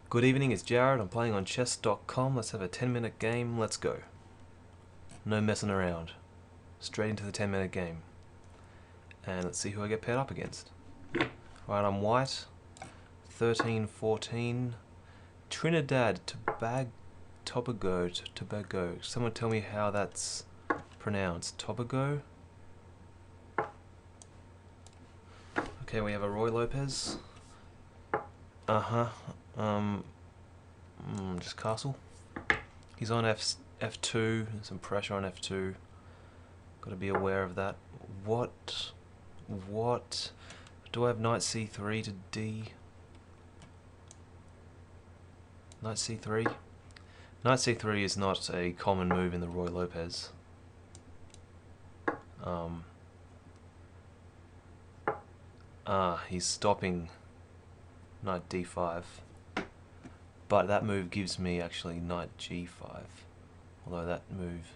Good evening, it's Jared. I'm playing on chess.com. Let's have a 10-minute game. Let's go. No messing around. Straight into the 10-minute game. And let's see who I get paired up against. Right, I'm white. 13-14. Trinidad Tobago. Someone tell me how that's pronounced. Tobago? Okay, we have a Roy Lopez. Just castle. He's on F2, some pressure on F2. Got to be aware of that. What? Do I have knight C3 to D? Knight C3? Knight C3 is not a common move in the Roy Lopez. He's stopping knight D5. But that move gives me actually knight G5. Although that move...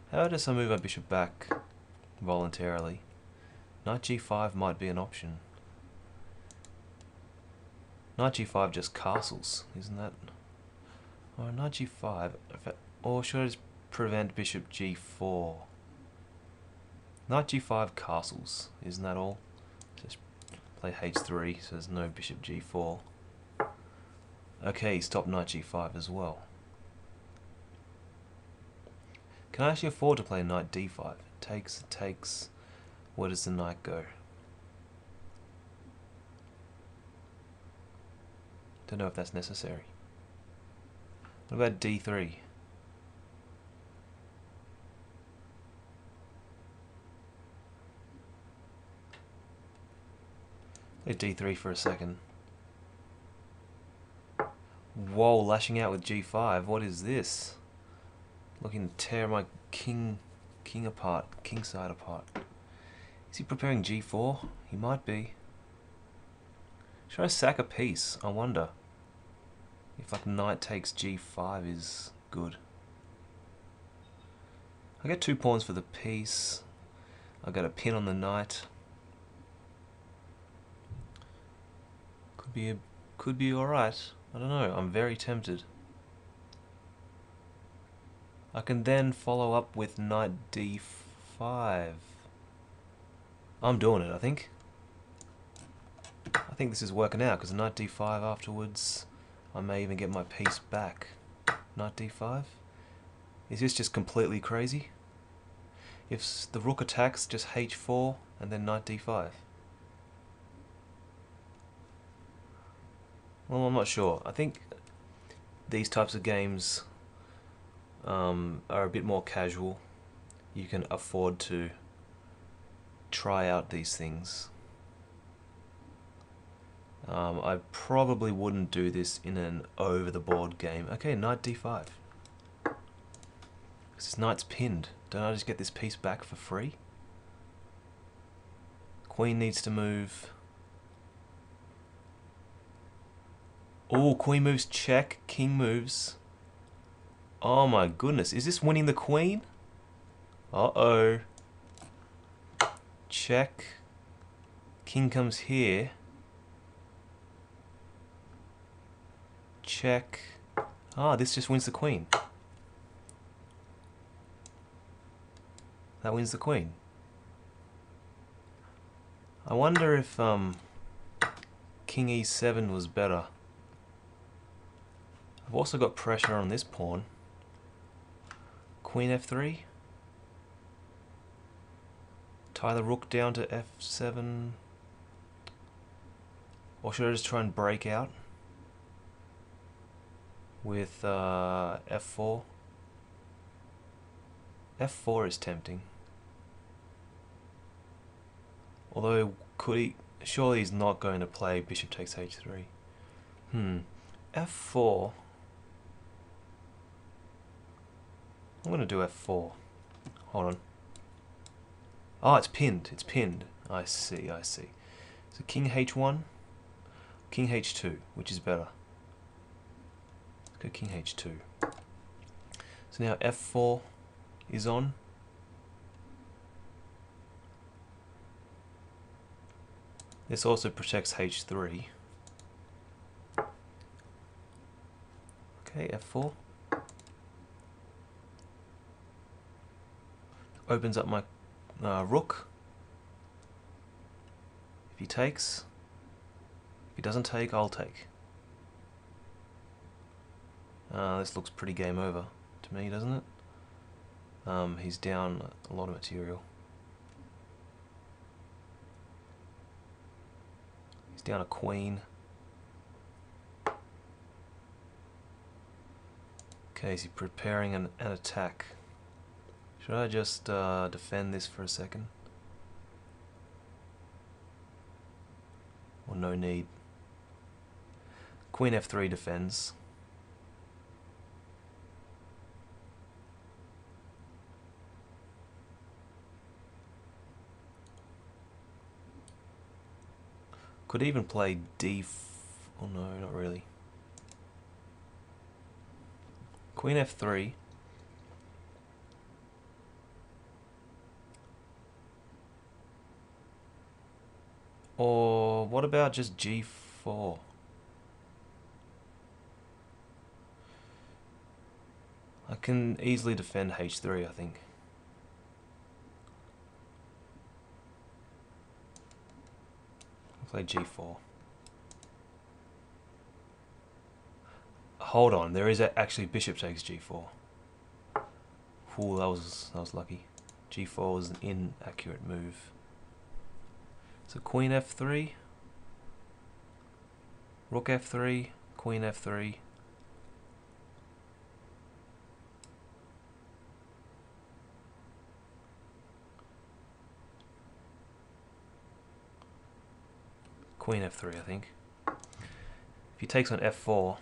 How does I move my bishop back voluntarily? Knight G5 might be an option. Knight G5 just castles, isn't that? Or knight G5... Or should I just prevent bishop G4? Knight G5 castles, isn't that all? Just play H3 so there's no bishop G4. Okay, he stopped knight G5 as well. Can I actually afford to play knight D5? It takes. Where does the knight go? Don't know if that's necessary. What about D3? Play D3 for a second. Whoa, lashing out with G5. What is this? Looking to tear my king apart, king side apart. Is he preparing G4? He might be. Should I sack a piece? I wonder if like knight takes G5 is good. I get 2 pawns for the piece. I got a pin on the knight. Could be alright. I don't know, I'm very tempted. I can then follow up with knight D5. I'm doing it, I think. I think this is working out, because knight D5 afterwards, I may even get my piece back. Knight D5? Is this just completely crazy? If the rook attacks, just H4, and then knight D5. Well, I'm not sure. I think these types of games are a bit more casual. You can afford to try out these things. I probably wouldn't do this in an over-the-board game. Okay, knight D5. Because this knight's pinned. Don't I just get this piece back for free? Queen needs to move... Oh, queen moves check, king moves. Oh my goodness, is this winning the queen? Uh-oh. Check. King comes here. Check. Ah, this just wins the queen. That wins the queen. I wonder if King E7 was better. I've also got pressure on this pawn. Queen F3. Tie the rook down to F7. Or should I just try and break out with F4? F4 is tempting. Although, could he? Surely he's not going to play bishop takes H3. F4. I'm going to do F4. Hold on. Oh, it's pinned. It's pinned. I see. So King H1, King H2, which is better? Let's go King H2. So now F4 is on. This also protects H3. Okay, f4. Opens up my rook. If he takes. If he doesn't take, I'll take. This looks pretty game over to me, doesn't it? He's down a lot of material. He's down a queen. Okay, is he preparing an attack? Should I just defend this for a second? Or no need? Queen f3 defends. Could even play oh no, not really. Queen f3. Or what about just g4? I can easily defend h3, I think. I'll play g4. Hold on, there is actually bishop takes g4. Ooh, that was lucky. g4 was an inaccurate move. So queen f3, rook f3, queen f3. Queen f3, I think. If he takes on f4,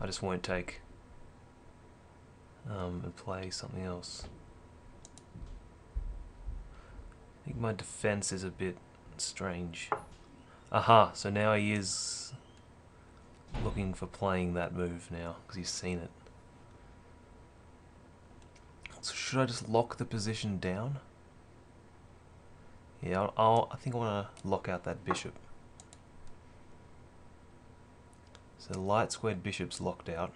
I just won't take and play something else. I think my defense is a bit strange. Aha, so now he is looking for playing that move now, because he's seen it. So should I just lock the position down? Yeah, I think I want to lock out that bishop. So the light squared bishop's locked out.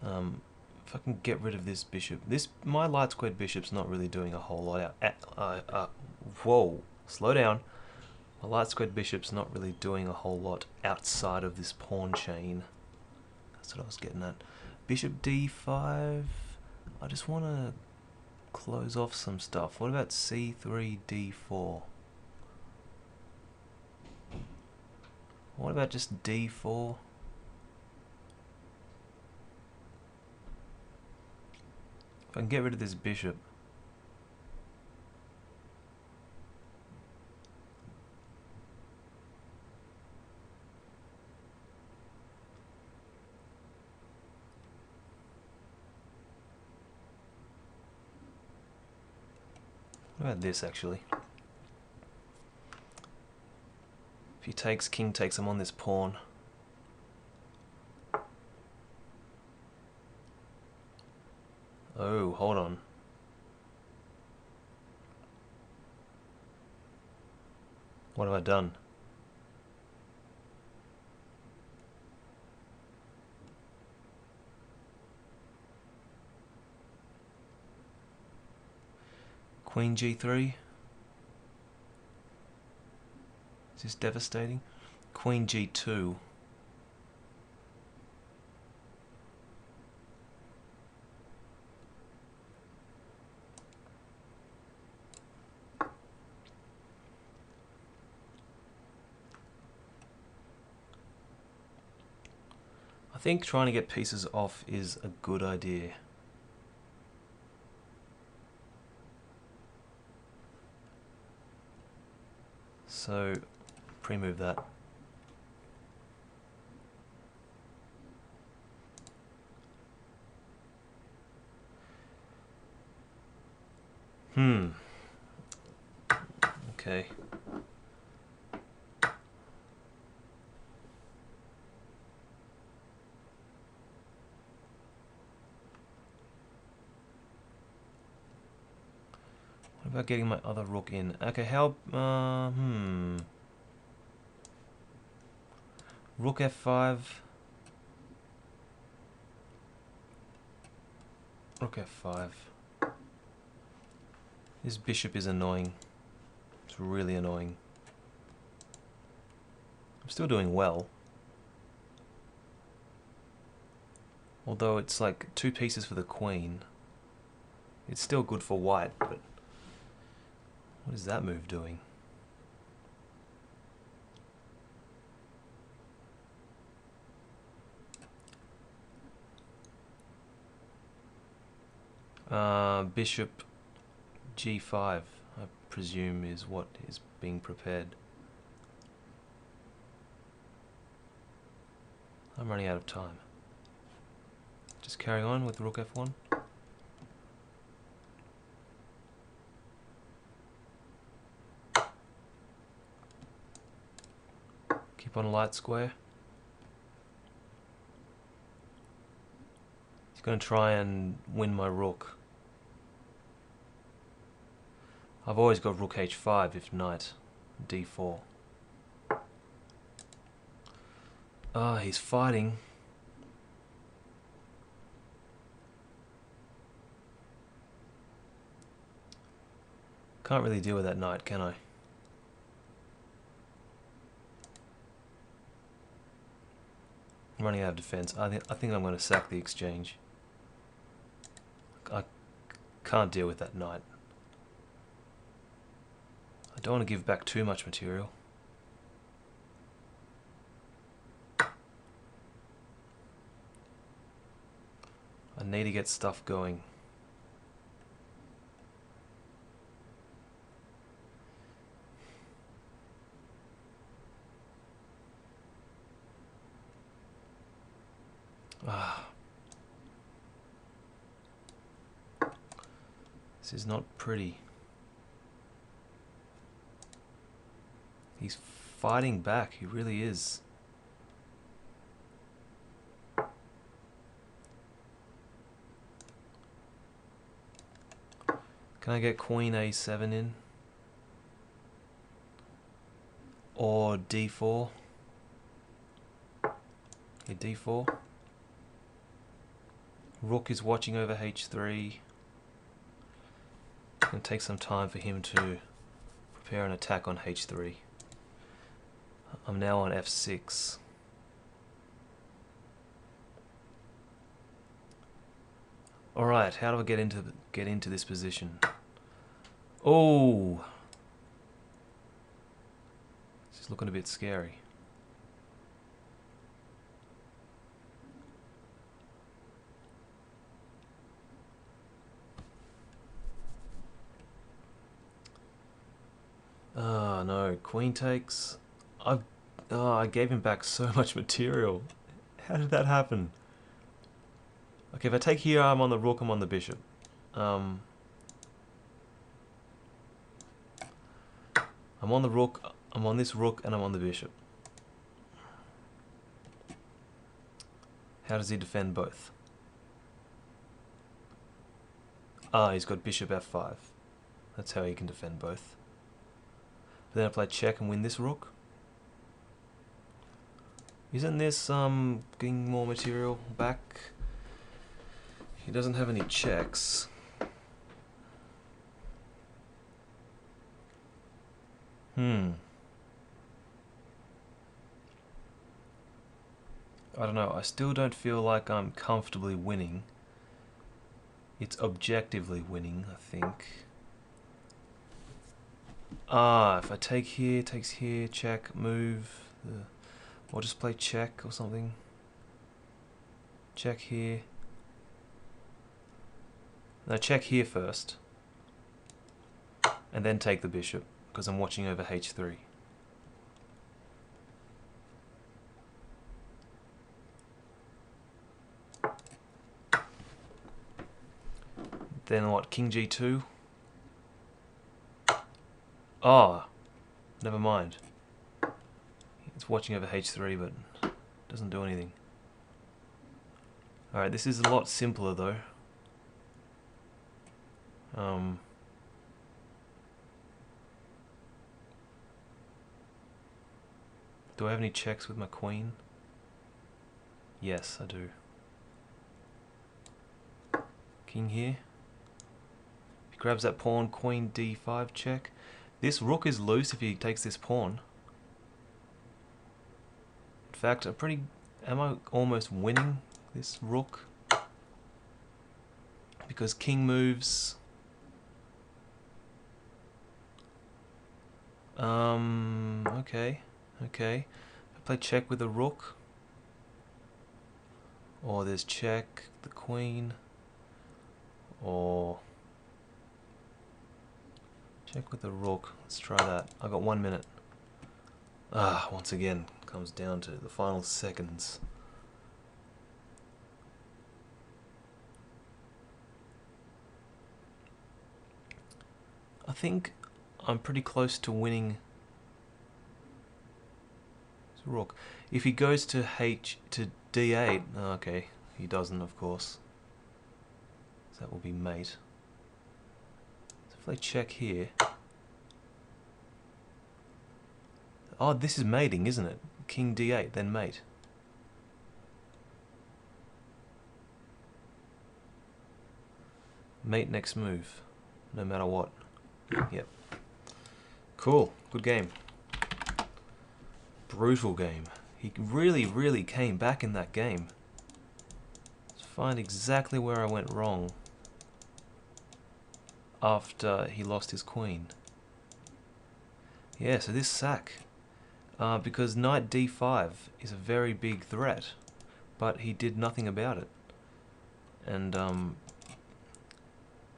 If I can get rid of this bishop, my light squared bishop's not really doing a whole lot out. Whoa, slow down. My light squared bishop's not really doing a whole lot outside of this pawn chain. That's what I was getting at. Bishop d5. I just want to close off some stuff. What about c3, d4? What about just d4? If I can get rid of this bishop. What about this actually? If he takes, king takes, I'm on this pawn. Oh, hold on. What have I done? Queen g3. Is this devastating? Queen g2. I think trying to get pieces off is a good idea. So, pre-move that. Okay. What about getting my other rook in? Okay, how... Rook f5. Rook f5. This bishop is annoying. It's really annoying. I'm still doing well. Although it's like 2 pieces for the queen. It's still good for white, but what is that move doing? Bishop g5, I presume, is what is being prepared. I'm running out of time. Just carrying on with rook f1. Keep on a light square. He's going to try and win my rook. I've always got rook h5 if knight d4. Ah, he's fighting. Can't really deal with that knight, can I? I'm running out of defense. I think I'm going to sack the exchange. I can't deal with that knight. I don't want to give back too much material. I need to get stuff going. Ah. This is not pretty. He's fighting back, he really is. Can I get queen a7 in? Or d4? Okay, d4. Rook is watching over h3. It's going to take some time for him to prepare an attack on h3. I'm now on f6. Alright, how do I get into this position? Oh! This is looking a bit scary. Oh no, queen takes. I gave him back so much material. How did that happen? Okay, if I take here, I'm on the rook, I'm on the bishop. I'm on the rook, I'm on this rook, and I'm on the bishop. How does he defend both? Ah, he's got bishop f5. That's how he can defend both. But then I play check and win this rook. Isn't this getting more material back? He doesn't have any checks. I don't know, I still don't feel like I'm comfortably winning. It's objectively winning, I think. Ah, if I take here, takes here, check, move, or just play check or something. Check here. No, check here first. And then take the bishop, because I'm watching over h3. Then what, king g2? Ah, never mind. It's watching over h3, but doesn't do anything. Alright, this is a lot simpler though. Do I have any checks with my queen? Yes, I do. King here. If he grabs that pawn, queen d5 check. This rook is loose if he takes this pawn. In fact, am I almost winning this rook? Because king moves. Okay. I play check with the rook. Or there's check, the queen. Or check with the rook. Let's try that. I got 1 minute. Once again, comes down to the final seconds. I think I'm pretty close to winning this rook. If he goes to d8, okay, he doesn't, of course. So that will be mate. So if I check here, oh, this is mating, isn't it? King d8, then mate. Mate next move, no matter what. Yep. Cool. Good game. Brutal game. He really came back in that game. Let's find exactly where I went wrong after he lost his queen. Yeah, so this sack. Because knight d5 is a very big threat, but he did nothing about it. And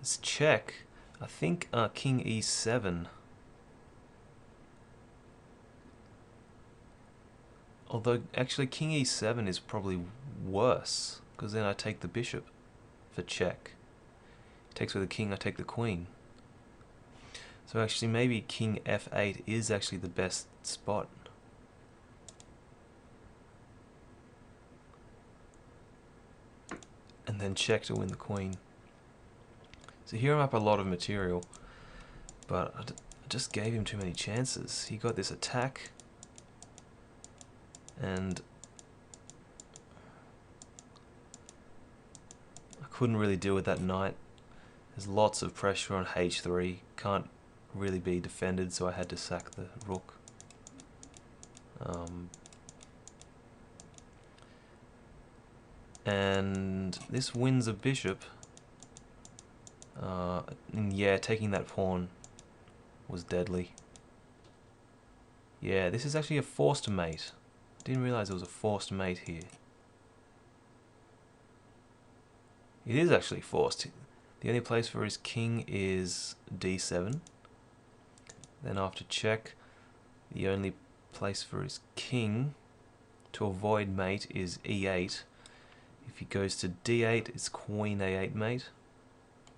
this check, I think king e7. Although actually king e7 is probably worse, because then I take the bishop for check. He takes with the king, I take the queen. So actually maybe king f8 is actually the best spot. And then check to win the queen. So here I'm up a lot of material, but I just gave him too many chances. He got this attack, and I couldn't really deal with that knight. There's lots of pressure on h3, can't really be defended, so I had to sack the rook. And this wins a bishop. And yeah, taking that pawn was deadly. Yeah, this is actually a forced mate. Didn't realize there was a forced mate here. It is actually forced. The only place for his king is d7. Then after check, the only place for his king to avoid mate is e8. If he goes to d8, it's queen a8 mate.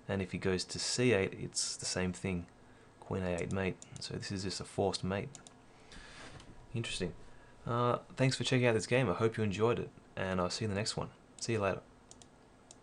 And if he goes to c8, it's the same thing, queen a8 mate. So this is just a forced mate. Interesting. Thanks for checking out this game. I hope you enjoyed it, and I'll see you in the next one. See you later.